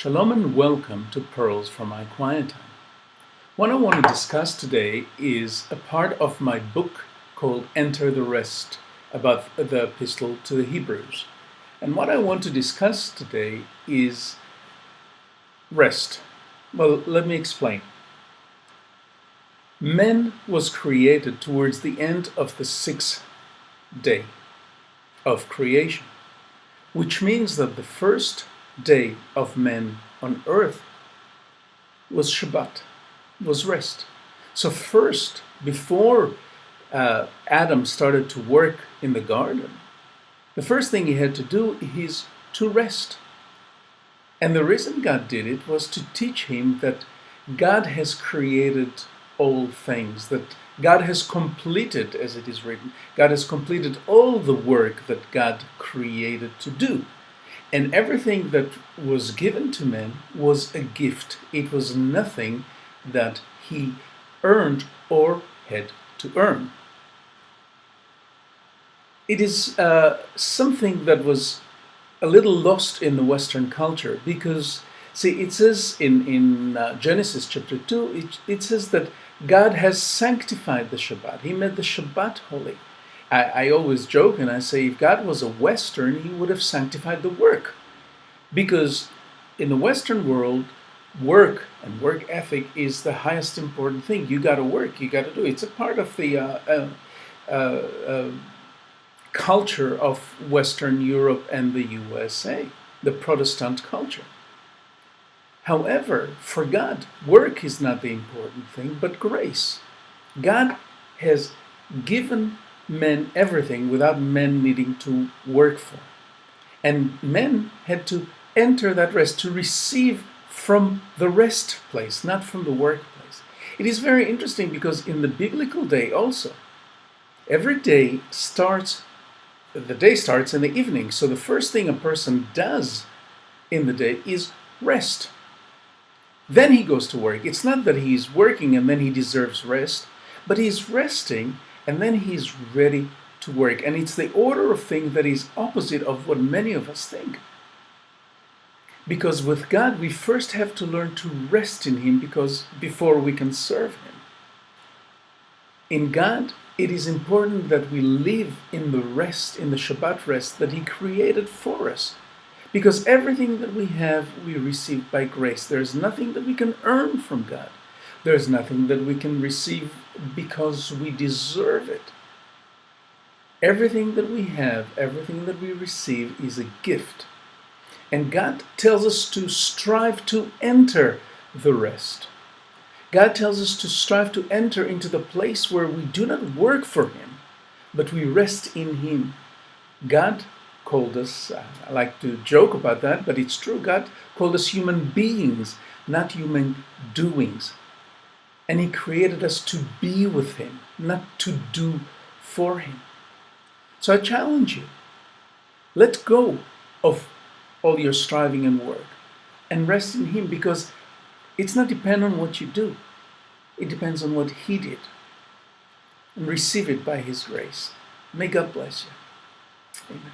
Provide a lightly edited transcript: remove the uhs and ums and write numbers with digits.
Shalom and welcome to Pearls for My Quiet Time. What I want to discuss today is a part of my book called Enter the Rest, about the epistle to the Hebrews. And what I want to discuss today is rest. Well, let me explain. Man was created towards the end of the sixth day of creation, which means that the first day of man on earth was Shabbat, was rest. So first, before Adam started to work in the garden, the first thing he had to do is to rest. And the reason God did it was to teach him that God has created all things, that God has completed, as it is written, God has completed all the work that God created to do. And everything that was given to man was a gift. It was nothing that he earned or had to earn. It is something that was a little lost in the Western culture because, see, it says in Genesis chapter 2, it says that God has sanctified the Shabbat. He made the Shabbat holy. I always joke and I say if God was a Western, he would have sanctified the work. Because in the Western world, work and work ethic is the highest important thing. You got to work, you got to do it. It's a part of the culture of Western Europe and the USA, the Protestant culture. However, for God, work is not the important thing, but grace. God has given men everything without men needing to work for. And men had to enter that rest, to receive from the rest place, not from the workplace. It is very interesting because in the biblical day also, every day starts in the evening. So the first thing a person does in the day is rest. Then he goes to work. It's not that he's working and then he deserves rest, but he's resting and then he's ready to work. And it's the order of things that is opposite of what many of us think. Because with God, we first have to learn to rest in Him before we can serve Him. In God, it is important that we live in the rest, in the Shabbat rest that He created for us. Because everything that we have, we receive by grace. There's nothing that we can earn from God. There's nothing that we can receive because we deserve it. Everything that we have, everything that we receive is a gift. And God tells us to strive to enter the rest. God tells us to strive to enter into the place where we do not work for Him, but we rest in Him. God called us, I like to joke about that, but it's true, God called us human beings, not human doings. And He created us to be with Him, not to do for Him. So I challenge you, let go of all your striving and work and rest in Him, because it's not dependent on what you do. It depends on what He did. And receive it by His grace. May God bless you. Amen.